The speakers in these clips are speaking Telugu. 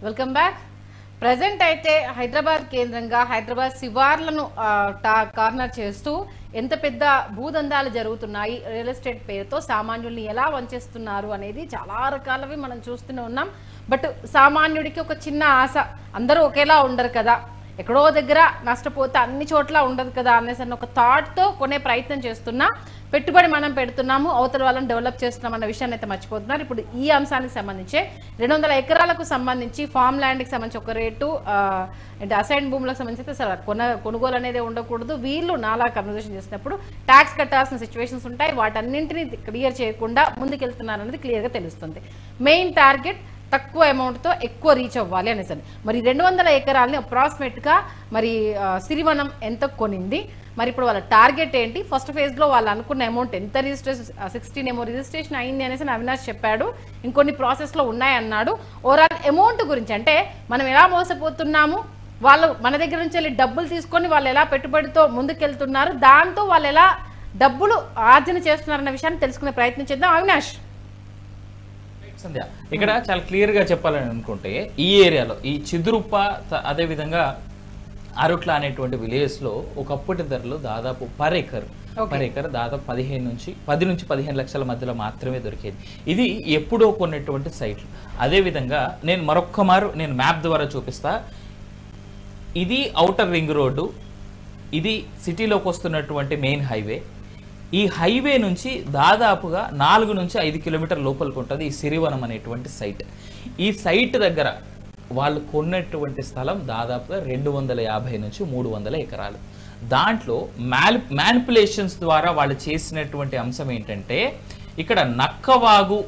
Welcome back. ప్రజెంట్ అయితే హైదరాబాద్ కేంద్రంగా హైదరాబాద్ శివార్లను కార్నర్ చేస్తూ ఎంత పెద్ద భూదందాలు జరుగుతున్నాయి, రియల్ ఎస్టేట్ పేరుతో సామాన్యుల్ని ఎలా వంచేస్తున్నారు అనేది చాలా రకాలవి మనం చూస్తూనే ఉన్నాం. బట్ సామాన్యుడికి ఒక చిన్న ఆశ, అందరూ ఒకేలా ఉండరు కదా, ఎక్కడో దగ్గర నష్టపోతే అన్ని చోట్ల ఉండదు కదా అనేసి ఒక థాట్తో కొనే ప్రయత్నం చేస్తున్నా, పెట్టుబడి మనం పెడుతున్నాము, అవతల వాళ్ళని డెవలప్ చేస్తున్నాం అన్న విషయాన్ని అయితే మర్చిపోతున్నారు. ఇప్పుడు ఈ అంశానికి సంబంధించి 200 ఎకరాలకు సంబంధించి ఫామ్ ల్యాండ్కి సంబంధించి ఒక రేటు, అసైన్ భూములకు సంబంధించి అయితే కొనుగోలు అనేది ఉండకూడదు. వీళ్ళు నాలా కన్వర్జేషన్ చేసినప్పుడు ట్యాక్స్ కట్టాల్సిన సిచ్యువేషన్స్ ఉంటాయి. వాటన్నింటినీ క్లియర్ చేయకుండా ముందుకెళ్తున్నారు అనేది క్లియర్గా తెలుస్తుంది. మెయిన్ టార్గెట్ తక్కువ అమౌంట్తో ఎక్కువ రీచ్ అవ్వాలి అనేసి. మరి 200 ఎకరాలని అప్రాక్సిమేట్గా మరి సిరివనం ఎంత కొనింది, మరి ఇప్పుడు వాళ్ళ టార్గెట్ ఏంటి, ఫస్ట్ ఫేజ్లో వాళ్ళు అనుకున్న అమౌంట్ ఎంత, రిజిస్ట్రేషన్ 16 ఏమో రిజిస్ట్రేషన్ అయింది అనేసి అవినాష్ చెప్పాడు, ఇంకొన్ని ప్రాసెస్లో ఉన్నాయన్నాడు. ఓవరాల్ అమౌంట్ గురించి అంటే మనం ఎలా మోసపోతున్నాము, వాళ్ళు మన దగ్గర నుంచి వెళ్ళి డబ్బులు తీసుకొని వాళ్ళు ఎలా పెట్టుబడితో ముందుకెళ్తున్నారు, దాంతో వాళ్ళు ఎలా డబ్బులు ఆర్జన చేస్తున్నారన్న విషయాన్ని తెలుసుకునే ప్రయత్నం చేద్దాం. అవినాష్, సంధ్య, ఇక్కడ చాలా క్లియర్ గా చెప్పాలని అనుకుంటే ఈ ఏరియాలో ఈ చిదురుప్ప అదే విధంగా అరుట్ల అనేటువంటి విలేజ్ లో ఒకప్పటి ధరలు దాదాపు పర్ ఎకర్ దాదాపు 10 నుంచి 15 లక్షల మధ్యలో మాత్రమే దొరికేది. ఇది ఎప్పుడో కొన్నటువంటి సైట్లు. అదే విధంగా నేను నేను మ్యాప్ ద్వారా చూపిస్తా. ఇది ఔటర్ రింగ్ రోడ్డు, ఇది సిటీలోకి వస్తున్నటువంటి మెయిన్ హైవే. ఈ హైవే నుంచి దాదాపుగా 4 నుంచి 5 కిలోమీటర్ లోపలికి ఉంటుంది ఈ సిరివనం అనేటువంటి సైట్. ఈ సైట్ దగ్గర వాళ్ళు కొన్నటువంటి స్థలం దాదాపుగా 250 నుంచి 300 ఎకరాలు. దాంట్లో మ్యానిపులేషన్స్ ద్వారా వాళ్ళు చేసినటువంటి అంశం ఏంటంటే, ఇక్కడ నక్కవాగు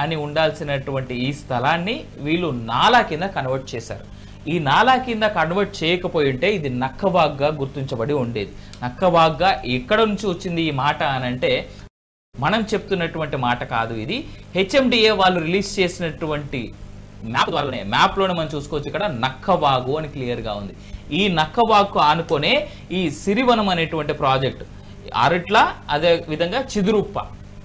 అని ఉండాల్సినటువంటి ఈ స్థలాన్ని వీళ్ళు నాలా కింద కన్వర్ట్ చేశారు. ఈ నాలా కింద కన్వర్ట్ చేయకపోయి ఉంటే ఇది నక్కవాగ్గా గుర్తించబడి ఉండేది. నక్కవాగ్గా ఎక్కడ నుంచి వచ్చింది ఈ మాట అనంటే, మనం చెప్తున్నటువంటి మాట కాదు, ఇది హెచ్ఎండిఏ వాళ్ళు రిలీజ్ చేసినటువంటి మ్యాప్లోనే మనం చూసుకోవచ్చు. ఇక్కడ నక్కవాగు అని క్లియర్గా ఉంది. ఈ నక్కవాగు ఆనుకొనే ఈ సిరివనం అనేటువంటి ప్రాజెక్ట్, అరట్ల అదే విధంగా చిదురుప్ప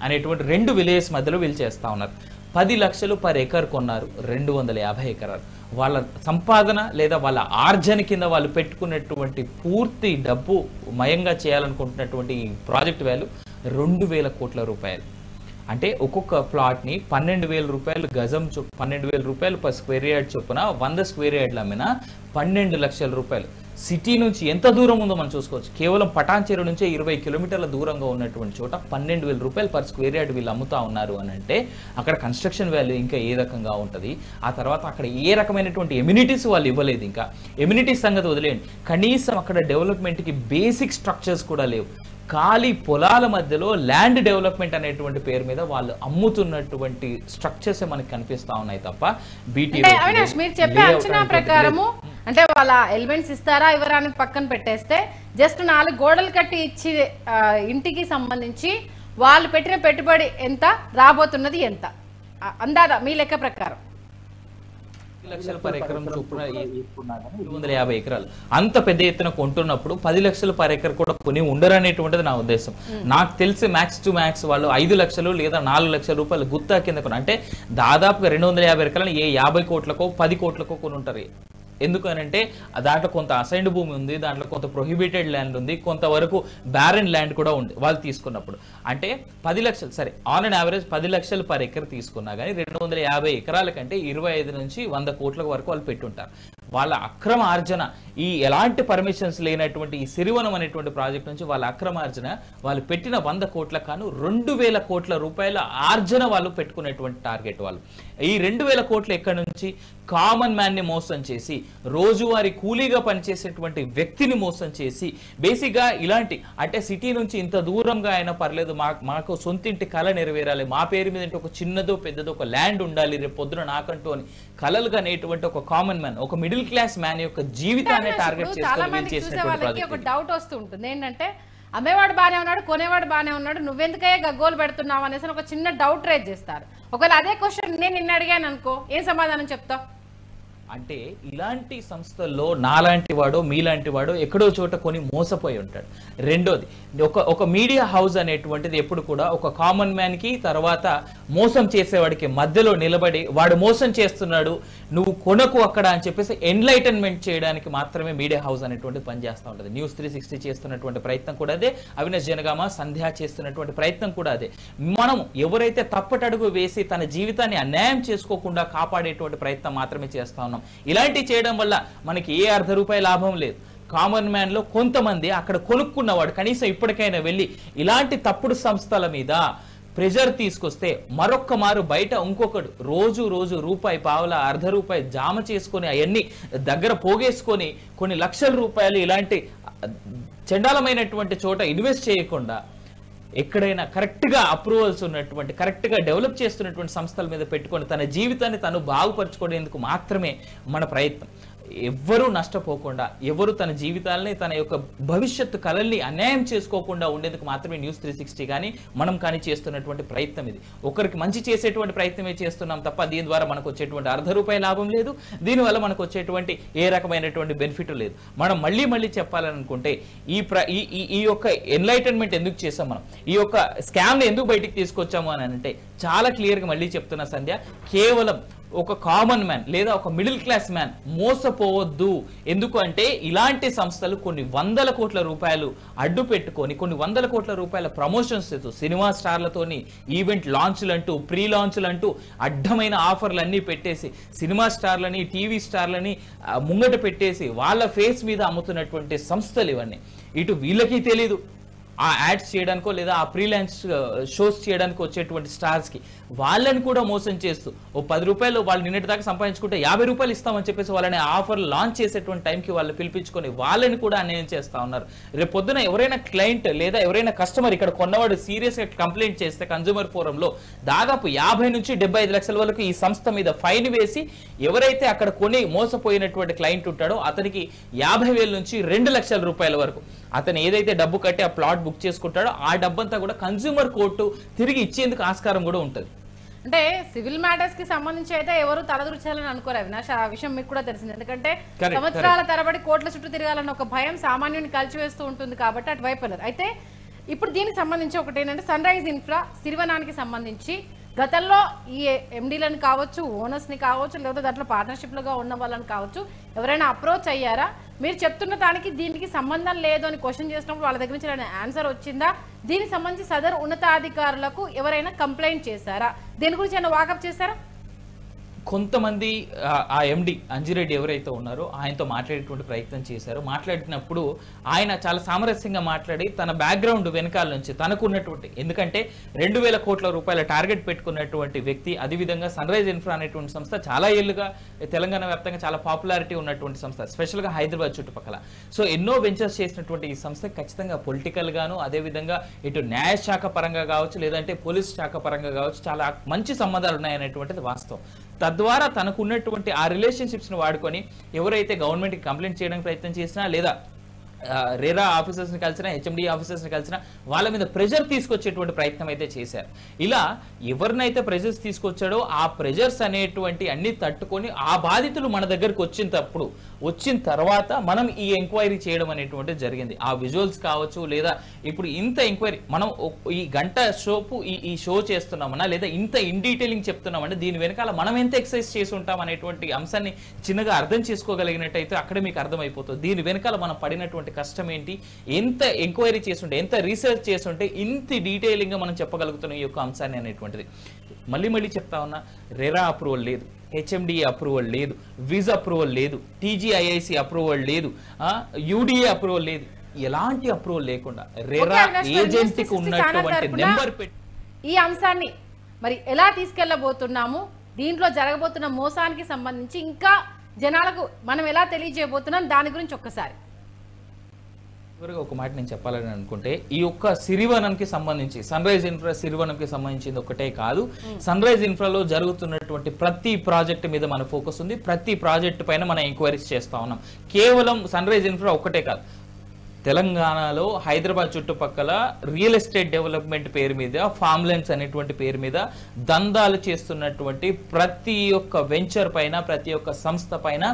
అనేటువంటి 2 విలేజ్ మధ్యలో వీళ్ళు చేస్తా ఉన్నారు. 10 లక్షలు పర్ ఎకర్ కొన్నారు, 250 ఎకరాలు. వాళ్ళ సంపాదన లేదా వాళ్ళ ఆర్జన కింద వాళ్ళు పెట్టుకున్నటువంటి పూర్తి డబ్బు మయంగా చేయాలనుకుంటున్నటువంటి ఈ ప్రాజెక్ట్ వాల్యూ 2,000 కోట్ల రూపాయలు. అంటే ఒక్కొక్క ప్లాట్ని 12,000 రూపాయలు గజం 12,000 రూపాయలు పర్ స్క్వేర్ యార్డ్ చొప్పున 100 స్క్వేర్ యార్డ్లు అమ్మినా 12 లక్షల రూపాయలు. సిటీ నుంచి ఎంత దూరం ఉందో మనం చూసుకోవచ్చు. కేవలం పటాన్చెరు నుంచే 20 కిలోమీటర్ల దూరంగా ఉన్నటువంటి చోట 12,000 రూపాయలు పర్ స్క్వేర్ యార్డ్ వీళ్ళు అమ్ముతా ఉన్నారు అని అంటే అక్కడ కన్స్ట్రక్షన్ వాల్యూ ఇంకా ఏ రకంగా ఉంటుంది. ఆ తర్వాత అక్కడ ఏ రకమైనటువంటి ఎమ్యూనిటీస్ వాళ్ళు ఇవ్వలేదు. ఇంకా ఎమ్యూనిటీస్ సంగతి వదిలేయండి, కనీసం అక్కడ డెవలప్మెంట్కి బేసిక్ స్ట్రక్చర్స్ కూడా లేవు. ఖాళీ పొలాల మధ్యలో ల్యాండ్ డెవలప్మెంట్ అనేటువంటి పేరు మీద వాళ్ళు అమ్ముతున్నటువంటి స్ట్రక్చర్స్ మనకి కనిపిస్తా ఉన్నాయి తప్ప బీటీ. అవినాష్, మీరు చెప్పే అంచనా ప్రకారము అంటే వాళ్ళ ఎలిమెంట్స్ ఇస్తారా ఇవ్వరా అని పక్కన పెట్టేస్తే, జస్ట్ 4 గోడలు కట్టి ఇచ్చి ఇంటికి సంబంధించి వాళ్ళు పెట్టిన పెట్టుబడి ఎంత, రాబోతున్నది ఎంత అందాదా మీ లెక్క ప్రకారం? 10 లక్షలు పర్ ఎకరం చొప్పున 250 ఎకరాలు అంత పెద్ద ఎత్తున కొంటున్నప్పుడు 10 లక్షలు పర్ ఎకర్ కూడా కొని ఉండరు అనేటువంటిది నా ఉద్దేశం. నాకు తెలిసి మ్యాక్స్ టు మ్యాక్స్ వాళ్ళు 5 లక్షలు లేదా 4 లక్షల రూపాయలు గుత్తా కింద కొని, అంటే దాదాపుగా 250 ఎకరాలను 50 కోట్లకో 10 కోట్లకో కొని ఉంటారు. ఎందుకనంటే దాంట్లో కొంత అసైన్డ్ భూమి ఉంది, దాంట్లో కొంత ప్రొహిబిటెడ్ ల్యాండ్ ఉంది, కొంతవరకు బ్యారన్ ల్యాండ్ కూడా ఉంది వాళ్ళు తీసుకున్నప్పుడు. అంటే 10 లక్షలు, సరే ఆన్ అండ్ యావరేజ్ 10 లక్షలు పర్ ఎకర్ తీసుకున్నా కానీ 250 ఎకరాల కంటే 25 నుంచి 100 కోట్ల వరకు వాళ్ళు పెట్టుంటారు. వాళ్ళ అక్రమ ఆర్జన, ఈ ఎలాంటి పర్మిషన్స్ లేనటువంటి ఈ సిరివనం అనేటువంటి ప్రాజెక్ట్ నుంచి వాళ్ళ అక్రమ ఆర్జన, వాళ్ళు పెట్టిన 100 కోట్ల కాను 2,000 కోట్ల రూపాయల ఆర్జన వాళ్ళు పెట్టుకునేటువంటి టార్గెట్. వాళ్ళు ఈ 2,000 కోట్లు ఎక్కడి నుంచి, కామన్ మ్యాన్ ని మోసం చేసి, రోజువారీ కూలీగా పనిచేసేటువంటి వ్యక్తిని మోసం చేసి, బేసిక్ గా ఇలాంటి అంటే సిటీ నుంచి ఇంత దూరంగా అయినా పర్లేదు, మాకు సొంతింటి కళ నెరవేరాలి, మా పేరు మీద ఒక చిన్నదో పెద్దదో ఒక ల్యాండ్ ఉండాలి రేపు పొద్దున నాకంటూ అని కలలుగా అనేటువంటి ఒక కామన్ మ్యాన్, ఒక మిడిల్ క్లాస్ మ్యాన్ యొక్క జీవితాన్ని టార్గెట్ చేసుకుని ఒక డౌట్ వస్తూ ఉంటుంది ఏంటంటే, అమ్మేవాడు బానే ఉన్నాడు, కొనేవాడు బానే ఉన్నాడు, నువ్వెందుకయ్యా గగ్గోలు పెడుతున్నావు అనేసి ఒక చిన్న డౌట్ రేజ్ చేస్తారు. ఒకవేళ అదే క్వశ్చన్ నేను నిన్న అడిగాను అనుకో, ఏం సమాధానం చెప్తావు? అంటే ఇలాంటి సంస్థల్లో నాలాంటి వాడో మీలాంటి వాడో ఎక్కడో చోట కొని మోసపోయి ఉంటాడు. రెండోది, ఒక మీడియా హౌస్ అనేటువంటిది ఎప్పుడు కూడా ఒక కామన్ మ్యాన్ కి తర్వాత మోసం చేసేవాడికి మధ్యలో నిలబడి వాడు మోసం చేస్తున్నాడు నువ్వు కొనకు అక్కడ అని చెప్పేసి ఎన్లైటన్మెంట్ చేయడానికి మాత్రమే మీడియా హౌస్ అనేటువంటి పనిచేస్తూ ఉంటుంది. న్యూస్ 360 చేస్తున్నటువంటి ప్రయత్నం కూడా అదే, అవినాష్ జనగామ సంధ్య చేస్తున్నటువంటి ప్రయత్నం కూడా అదే. మనం ఎవరైతే తప్పటడుగు వేసి తన జీవితాన్ని అన్యాయం చేసుకోకుండా కాపాడేటువంటి ప్రయత్నం మాత్రమే చేస్తా ఉన్నాం. ఇలాంటి చేయడం వల్ల మనకి ఏ ₹1 లాభం లేదు. కామన్ మ్యాన్ లో కొంతమంది అక్కడ కొనుక్కున్నవాడు కనీసం ఇప్పటికైనా వెళ్ళి ఇలాంటి తప్పుడు సంస్థల మీద ప్రెజర్ తీసుకొస్తే మరొక్క మారు బయట ఇంకొకడు రోజు రూపాయి పావల ₹1 జామ చేసుకొని అవన్నీ దగ్గర పోగేసుకొని కొన్ని లక్షల రూపాయలు ఇలాంటి చండాలమైనటువంటి చోట ఇన్వెస్ట్ చేయకుండా ఎక్కడైనా కరెక్ట్ గా అప్రూవల్స్ ఉన్నటువంటి కరెక్ట్ గా డెవలప్ చేస్తున్నటువంటి సంస్థల మీద పెట్టుకొని తన జీవితాన్ని తను బాగుపరచుకునేందుకు మాత్రమే మన ప్రయత్నం. ఎవ్వరూ నష్టపోకుండా, ఎవరు తన జీవితాలని తన యొక్క భవిష్యత్తు కళల్ని అన్యాయం చేసుకోకుండా ఉండేందుకు మాత్రమే న్యూస్ 360 కానీ మనం కానీ చేస్తున్నటువంటి ప్రయత్నం ఇది. ఒకరికి మంచి చేసేటువంటి ప్రయత్నమే చేస్తున్నాం తప్ప దీని ద్వారా మనకు వచ్చేటువంటి ₹1 లాభం లేదు, దీనివల్ల మనకు వచ్చేటువంటి ఏ రకమైనటువంటి బెనిఫిట్ లేదు. మనం మళ్ళీ చెప్పాలని అనుకుంటే ఈ యొక్క ఎన్లైటన్మెంట్ ఎందుకు చేసాం, మనం ఈ యొక్క స్కామ్ ని ఎందుకు బయటికి తీసుకొచ్చాము అని అంటే చాలా క్లియర్ గా మళ్ళీ చెప్తున్నా సంధ్య, కేవలం ఒక కామన్ మ్యాన్ లేదా ఒక మిడిల్ క్లాస్ మ్యాన్ మోసపోవద్దు. ఎందుకు అంటే ఇలాంటి సంస్థలు కొన్ని ₹100 కోట్ల అడ్డు పెట్టుకొని కొన్ని ₹100 కోట్ల ప్రమోషన్స్ చేస్తూ సినిమా స్టార్లతోని ఈవెంట్ లాంచ్లు అంటూ ప్రీ లాంచ్లు అంటూ అడ్డమైన ఆఫర్లు అన్నీ పెట్టేసి సినిమా స్టార్లని టీవీ స్టార్లని ముంగట పెట్టేసి వాళ్ళ ఫేస్ మీద అమ్ముతున్నటువంటి సంస్థలు ఇవన్నీ. ఇటు వీళ్ళకి తెలీదు ఆ యాడ్స్ చేయడానికో లేదా ఆ ఫ్రీలాన్స్ షోస్ చేయడానికి వచ్చేటువంటి స్టార్స్ కి వాళ్ళని కూడా మోసం చేస్తూ ఓ ₹10 వాళ్ళు నిన్నటి దాకా సంపాదించుకుంటే ₹50 ఇస్తామని చెప్పేసి వాళ్ళని ఆఫర్ లాంచ్ చేసేటువంటి టైంకి వాళ్ళు పిలిపించుకొని వాళ్ళని కూడా అన్యాయం చేస్తా ఉన్నారు. రేపు పొద్దున ఎవరైనా క్లయింట్ లేదా ఎవరైనా కస్టమర్ ఇక్కడ కొన్నవాడు సీరియస్ గా కంప్లైంట్ చేస్తే కన్స్యూమర్ ఫోరంలో దాదాపు 50 నుంచి 75 లక్షల వరకు ఈ సంస్థ మీద ఫైన్ వేసి ఎవరైతే అక్కడ కొని మోసపోయినటువంటి క్లయింట్ ఉంటాడో అతనికి 50,000 నుంచి ₹2 లక్షల వరకు అతను ఏదైతే డబ్బు కట్టి ఆ ప్లాట్ బుక్ చేసుకుంటాడో ఆ డబ్బంతా కూడా కన్స్యూమర్ కోర్టు తిరిగి ఇచ్చేందుకు ఆస్కారం కూడా ఉంటుంది. అంటే సివిల్ మ్యాటర్స్ కి సంబంధించి అయితే ఎవరు తలదూర్చాలని అనుకోరు అవినాష్, ఆ విషయం మీకు కూడా తెలిసింది. ఎందుకంటే సంవత్సరాల తరబడి కోట్ల చుట్టూ తిరగాలన్న ఒక భయం సామాన్యుని కలిచివేస్తూ ఉంటుంది కాబట్టి అటువైపు వెళ్ళరు. అయితే ఇప్పుడు దీనికి సంబంధించి ఒకటి ఏంటంటే సన్ రైజ్ ఇన్ఫ్రా సిరివనానికి సంబంధించి గతంలో ఈ ఎండీలను కావచ్చు, ఓనర్స్ ని కావచ్చు, లేకపోతే దాంట్లో పార్ట్నర్షిప్లుగా ఉన్న వాళ్ళని కావచ్చు ఎవరైనా అప్రోచ్ అయ్యారా? మీరు చెప్తున్న దానికి దీనికి సంబంధం లేదు అని క్వశ్చన్ చేసినప్పుడు వాళ్ళ దగ్గర నుంచి ఆన్సర్ వచ్చిందా? దీనికి సంబంధించి సదరు ఉన్నతాధికారులకు ఎవరైనా కంప్లైంట్ చేశారా? దీని గురించి ఏమైనా వాకప్ చేశారా? కొంతమంది ఆ ఎండి అంజిరెడ్డి ఎవరైతే ఉన్నారో ఆయనతో మాట్లాడేటువంటి ప్రయత్నం చేశారు. మాట్లాడినప్పుడు ఆయన చాలా సామరస్యంగా మాట్లాడి తన బ్యాక్గ్రౌండ్ వెనకాల నుంచి తనకున్నటువంటి, ఎందుకంటే ₹2,000 కోట్ల టార్గెట్ పెట్టుకున్నటువంటి వ్యక్తి, అదేవిధంగా సన్ రైజ్ ఇన్ఫ్రా అనేటువంటి సంస్థ చాలా ఏళ్ళుగా తెలంగాణ వ్యాప్తంగా చాలా పాపులారిటీ ఉన్నటువంటి సంస్థ, స్పెషల్గా హైదరాబాద్ చుట్టుపక్కల. సో ఎన్నో వెంచర్స్ చేసినటువంటి ఈ సంస్థ ఖచ్చితంగా పొలిటికల్ గాను అదేవిధంగా ఇటు న్యాయశాఖ పరంగా కావచ్చు లేదంటే పోలీస్ శాఖ పరంగా కావచ్చు చాలా మంచి సంబంధాలు ఉన్నాయనేటువంటిది వాస్తవం. తద్వారా తనకు ఉన్నటువంటి ఆ రిలేషన్షిప్స్ ని వాడుకొని ఎవరైతే గవర్నమెంట్ కి కంప్లైంట్ చేయడానికి ప్రయత్నం చేసినా లేదా రేరా ఆఫీసర్స్ ని కలిసినా హెచ్ఎండి ఆఫీసర్స్ ని కలిసినా వాళ్ళ మీద ప్రెజర్ తీసుకొచ్చేటువంటి ప్రయత్నం అయితే చేశారు. ఇలా ఎవరినైతే ప్రెజర్స్ తీసుకొచ్చాడో ఆ ప్రెజర్స్ అనేటువంటి అన్ని తట్టుకొని ఆ బాధితులు మన దగ్గరకు వచ్చిన తర్వాత మనం ఈ ఎంక్వైరీ చేయడం అనేటువంటి జరిగింది. ఆ విజువల్స్ కావచ్చు లేదా ఇప్పుడు ఇంత ఎంక్వైరీ మనం ఈ గంట షోపు ఈ షో చేస్తున్నామన్నా లేదా ఇంత ఇన్ డీటెయిలింగ్ చెప్తున్నామంటే దీని వెనకాల మనం ఎంత ఎక్సర్సైజ్ చేసి ఉంటాం అనేటువంటి అంశాన్ని చిన్నగా అర్థం చేసుకోగలిగినట్టయితే అక్కడే మీకు అర్థమైపోతుంది దీని వెనకాల మనం పడినటువంటి కష్టం ఏంటి, ఎంత ఎంక్వైరీ చేస్తుంటే ఎంత రీసెర్చ్ చేస్తుంటే ఇంత డీటెయిలింగ్ గా మనం చెప్పగలుగుతున్నాం ఈ యొక్క అంశాన్ని అనేటువంటిది. మళ్ళీ చెప్తా ఉన్నా, రెరా అప్రూవల్ లేదు, హెచ్ఎండిఏ అప్రూవల్ లేదు, విజ్ అప్రూవల్ లేదు, టీజీఐఐసి అప్రూవల్ లేదు, యూడిఏ అప్రూవల్ లేదు, ఎలాంటి అప్రూవల్ లేకుండా రెరా ఏజెన్సీ కి ఉన్నటువంటి నెంబర్ పెట్టి ఈ అంశాన్ని మరి ఎలా తీసుకెళ్లబోతున్నాము, దీంట్లో జరగబోతున్న మోసానికి సంబంధించి ఇంకా జనాలకు మనం ఎలా తెలియజేయబోతున్నాం దాని గురించి ఒక్కసారి ఒక మాట నేను చెప్పాలని అనుకుంటే, ఈ యొక్క సిరివనంకి సంబంధించి సన్ రైజ్ ఇన్ఫ్రా సిరివనంకి సంబంధించింది ఒకటే కాదు, సన్ రైజ్ ఇన్ఫ్రాలో జరుగుతున్నటువంటి ప్రతి ప్రాజెక్ట్ మీద మన ఫోకస్ ఉంది, ప్రతి ప్రాజెక్ట్ పైన మనం ఎంక్వైరీస్ చేస్తా ఉన్నాం. కేవలం సన్ రైజ్ ఇన్ఫ్రా ఒక్కటే కాదు, తెలంగాణలో హైదరాబాద్ చుట్టుపక్కల రియల్ ఎస్టేట్ డెవలప్మెంట్ పేరు మీద, ఫార్మ్ ల్యాండ్స్ అనేటువంటి పేరు మీద దందాలు చేస్తున్నటువంటి ప్రతి ఒక్క వెంచర్ పైన, ప్రతి ఒక్క సంస్థ పైన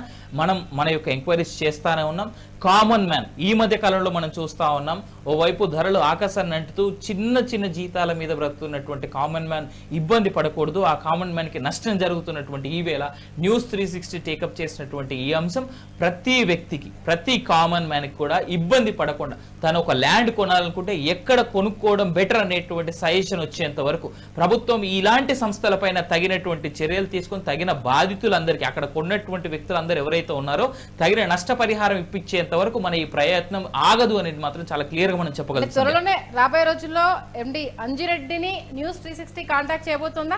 మన యొక్క ఎంక్వైరీస్ చేస్తానే ఉన్నాం. కామన్ మ్యాన్ ఈ మధ్య కాలంలో మనం చూస్తా ఉన్నాం, ఓవైపు ధరలు ఆకాశాన్ని అంటుతూ చిన్న చిన్న జీతాల మీద బ్రతుకుతున్నటువంటి కామన్ మ్యాన్ ఇబ్బంది పడకూడదు, ఆ కామన్ మ్యాన్ కి నష్టం జరుగుతున్నటువంటి ఈ వేళ న్యూస్ 360 టేకప్ చేసినటువంటి ఈ అంశం ప్రతి వ్యక్తికి, ప్రతి కామన్ మ్యాన్ కి కూడా ఇబ్బంది పడకుండా తను ఒక ల్యాండ్ కొనాలనుకుంటే ఎక్కడ కొనుక్కోవడం బెటర్ అనేటువంటి సజెషన్ వచ్చేంత వరకు ప్రభుత్వం ఇలాంటి సంస్థలపైన తగినటువంటి చర్యలు తీసుకొని తగిన బాధితులందరికీ, అక్కడ కొన్నటువంటి వ్యక్తులందరూ ఎవరైతే ఉన్నారో తగిన నష్టపరిహారం ఇప్పించేంత వరకు మన ఈ ప్రయత్నం ఆగదు అనేది మాత్రం చాలా క్లియర్ గా మనం చెప్పగలం. త్వరలోనే రాబోయే రోజుల్లో ఎండి అంజిరెడ్డిని న్యూస్ 360 కాంటాక్ట్ చేయబోతుందా?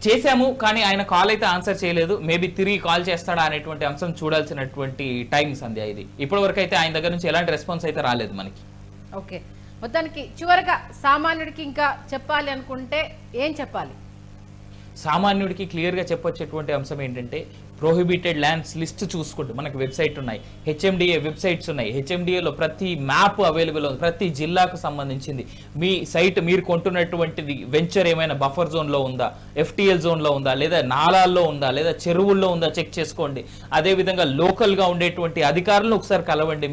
చేశాము, కానీ ఆయన కాల్ అయితే ఆన్సర్ చేయలేదు. మేబీ తిరిగి కాల్ చేస్తాడా అనేటువంటి అంశం చూడాల్సినటువంటి టైం సంధ్య. ఇది ఇప్పటి వరకు అయితే ఆయన దగ్గర నుంచి ఎలాంటి రెస్పాన్స్ అయితే రాలేదు మనకి. ఓకే, మొత్తానికి చివరిగా సామాన్యుడికి ఇంకా చెప్పాలి అనుకుంటే ఏం చెప్పాలి? సామాన్యుడికి క్లియర్ గా చెప్పొచ్చేటువంటి అంశం ఏంటంటే, ప్రోహిబిటెడ్ ల్యాండ్స్ లిస్ట్ చూసుకుంటూ మనకు వెబ్సైట్ ఉన్నాయి, హెచ్ఎండిఏ వెబ్సైట్స్ ఉన్నాయి. హెచ్ఎండిఏలో ప్రతి మ్యాప్ అవైలబుల్ ఉంది, ప్రతి జిల్లాకు సంబంధించింది. మీ సైట్ మీరు కొంటున్నటువంటిది వెంచర్ ఏమైనా బఫర్ జోన్లో ఉందా, ఎఫ్టీఎల్ జోన్లో ఉందా, లేదా నాలాల్లో ఉందా, లేదా చెరువుల్లో ఉందా చెక్ చేసుకోండి. అదేవిధంగా లోకల్గా ఉండేటువంటి అధికారులను ఒకసారి కలవండి.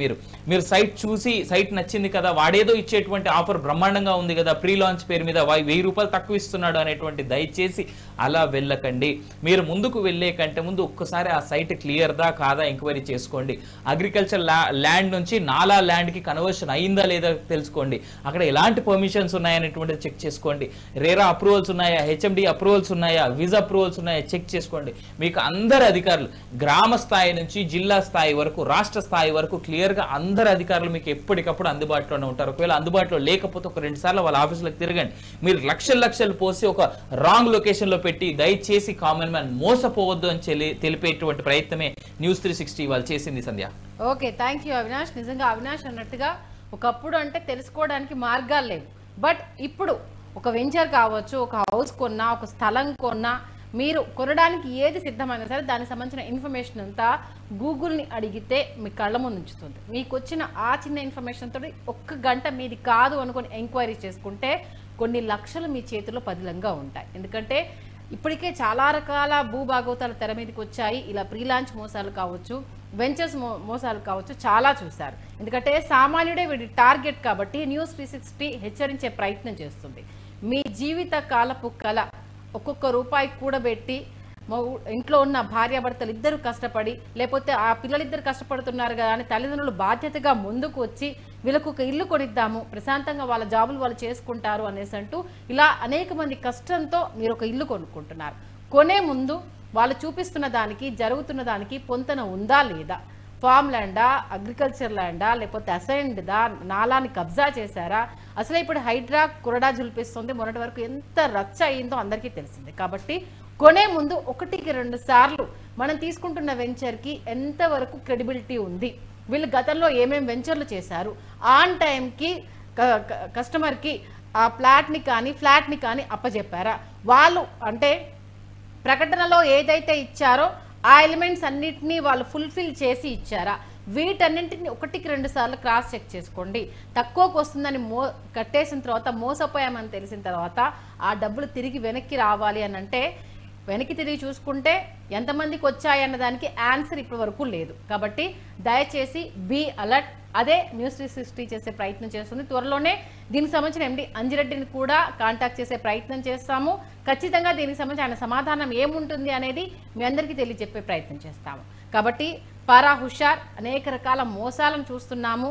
మీరు సైట్ చూసి సైట్ నచ్చింది కదా, వాడేదో ఇచ్చేటువంటి ఆఫర్ బ్రహ్మాండంగా ఉంది కదా, ప్రీ లాంచ్ పేరు మీద 1000 రూపాయలు తక్కువ ఇస్తున్నాడు అనేటువంటి దయచేసి అలా వెళ్ళకండి. మీరు ముందుకు వెళ్ళే కంటే ముందు ఒక్కసారి ఆ సైట్ క్లియర్ దా కాదా ఎంక్వైరీ చేసుకోండి. అగ్రికల్చర్ ల్యాండ్ నుంచి నాలా ల్యాండ్ కి కన్వర్షన్ అయిందా లేదా తెలుసుకోండి. అక్కడ ఎలాంటి పర్మిషన్స్ ఉన్నాయనేటువంటిది చెక్ చేసుకోండి. రేరా అప్రూవల్స్ ఉన్నాయా, హెచ్ఎండి అప్రూవల్స్ ఉన్నాయా, విజా అప్రూవల్స్ ఉన్నాయా చెక్ చేసుకోండి. మీకు అందరు అధికారులు గ్రామ స్థాయి నుంచి జిల్లా స్థాయి వరకు, రాష్ట్ర స్థాయి వరకు క్లియర్ గా అందరు అధికారులు మీకు ఎప్పటికప్పుడు అందుబాటులోనే ఉంటారు. ఒకవేళ అందుబాటులో లేకపోతే ఒక 2 సార్లు వాళ్ళ ఆఫీసులకు తిరగండి. మీరు లక్షలు పోసి ఒక రాంగ్ లొకేషన్ లో పెట్టి దయచేసి కామన్ మ్యాన్ మోసపోవద్దు అని తెలిపేటువంటి ప్రయత్నమే న్యూస్ 360 వాళ్ళు చేసింది Sandhya. Okay, thank you Avinash. నిజంగా అవినాష్ అన్నట్టుగా ఒకప్పుడు అంటే తెలుసుకోవడానికి మార్గాలు లేవు, బట్ ఇప్పుడు ఒక వెంచర్ కావచ్చు, ఒక హౌస్ కొన్నా, ఒక స్థలం కొన్నా, మీరు కొనడానికి ఏది సిద్ధమైనా సరే దానికి సంబంధించిన ఇన్ఫర్మేషన్ అంతా గూగుల్ని అడిగితే మీ కళ్ళ ముందు ఉంచుతుంది. మీకు వచ్చిన ఆ చిన్న ఇన్ఫర్మేషన్ తోటి 1 గంట మీది కాదు అనుకొని ఎంక్వైరీ చేసుకుంటే కొన్ని లక్షలు మీ చేతిలో పదిలంగా ఉంటాయి. ఎందుకంటే ఇప్పటికే చాలా రకాల భూభాగవతాలు తెర మీదకి వచ్చాయి. ఇలా ప్రీ లాంచ్ మోసాలు కావచ్చు, వెంచర్స్ మోసాలు కావచ్చు, చాలా చూశారు. ఎందుకంటే సామాన్యుడే వీడి టార్గెట్ కాబట్టి న్యూస్ 360 హెచ్చరించే ప్రయత్నం చేస్తుంది. మీ జీవిత కాలపు కళ ఒక్కొక్క రూపాయి కూడబెట్టి ఇంట్లో ఉన్న భార్యాభర్తలు ఇద్దరు కష్టపడి, లేకపోతే ఆ పిల్లలిద్దరు కష్టపడుతున్నారు కదా అని తల్లిదండ్రులు బాధ్యతగా ముందుకు వచ్చి వీళ్ళకు ఒక ఇల్లు కొనిద్దాము, ప్రశాంతంగా వాళ్ళ జాబులు వాళ్ళు చేసుకుంటారు అనేసి అంటూ ఇలా అనేక మంది కష్టంతో మీరు ఒక ఇల్లు కొనుక్కుంటున్నారు. కొనే ముందు వాళ్ళు చూపిస్తున్న దానికి జరుగుతున్న దానికి పొంతన ఉందా లేదా, ఫామ్ ల్యాండా, అగ్రికల్చర్ ల్యాండా, లేకపోతే అసైన్డ్దా, నాలాని కబ్జా చేశారా, అసలు ఇప్పుడు హైడ్రా కురడా జులిపిస్తుంది. మొన్నటి వరకు ఎంత రచ్చ అయిందో అందరికీ తెలిసింది. కాబట్టి కొనే ముందు 1-2 సార్లు మనం తీసుకుంటున్న వెంచర్కి ఎంతవరకు క్రెడిబిలిటీ ఉంది, వీళ్ళు గతంలో ఏమేమి వెంచర్లు చేశారు, ఆన్ టైంకి కస్టమర్కి ఆ ఫ్లాట్ని కానీ అప్పచెప్పారా, వాళ్ళు అంటే ప్రకటనలో ఏదైతే ఇచ్చారో ఆ ఎలిమెంట్స్ అన్నిటినీ వాళ్ళు ఫుల్ఫిల్ చేసి ఇచ్చారా, వీటన్నింటిని 1-2 సార్లు క్రాస్ చెక్ చేసుకోండి. తక్కువకు వస్తుందని కట్టేసిన తర్వాత మోసపోయామని తెలిసిన తర్వాత ఆ డబ్బులు తిరిగి వెనక్కి రావాలి అని అంటే వెనక్కి తిరిగి చూసుకుంటే ఎంతమందికి వచ్చాయన్న దానికి ఆన్సర్ ఇప్పటి వరకు లేదు. కాబట్టి దయచేసి బీ అలర్ట్. అదే న్యూస్ 360 చేసే ప్రయత్నం చేస్తుంది. త్వరలోనే దీనికి సంబంధించిన ఎండి అంజిరెడ్డిని కూడా కాంటాక్ట్ చేసే ప్రయత్నం చేస్తాము. ఖచ్చితంగా దీనికి సంబంధించి ఆయన సమాధానం ఏముంటుంది అనేది మీ అందరికీ తెలియజెప్పే ప్రయత్నం చేస్తాము. కాబట్టి పారా హుషార్, అనేక రకాల మోసాలను చూస్తున్నాము.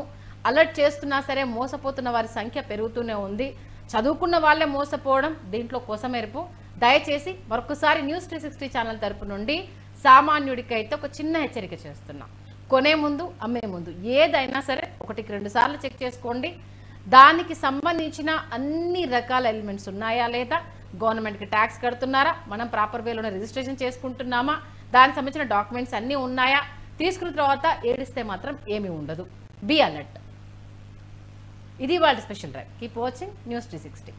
అలర్ట్ చేస్తున్నా సరే మోసపోతున్న వారి సంఖ్య పెరుగుతూనే ఉంది. చదువుకున్న వాళ్ళే మోసపోవడం దీంట్లో కొసమెరుపు. దయచేసి మరొకసారి న్యూస్ 360 ఛానల్ తరపు నుండి సామాన్యుడికైతే ఒక చిన్న హెచ్చరిక చేస్తున్నాం. కొనే ముందు, అమ్మే ముందు ఏదైనా సరే 1-2 సార్లు చెక్ చేసుకోండి. దానికి సంబంధించిన అన్ని రకాల ఎలిమెంట్స్ ఉన్నాయా లేదా, గవర్నమెంట్కి ట్యాక్స్ కడుతున్నారా, మనం ప్రాపర్ వేలోనే రిజిస్ట్రేషన్ చేసుకుంటున్నామా, దానికి సంబంధించిన డాక్యుమెంట్స్ అన్నీ ఉన్నాయా, తీసుకున్న తర్వాత ఏడిస్తే మాత్రం ఏమీ ఉండదు. Be alert. ఇది వాళ్ళ special drive. Keep watching news 360.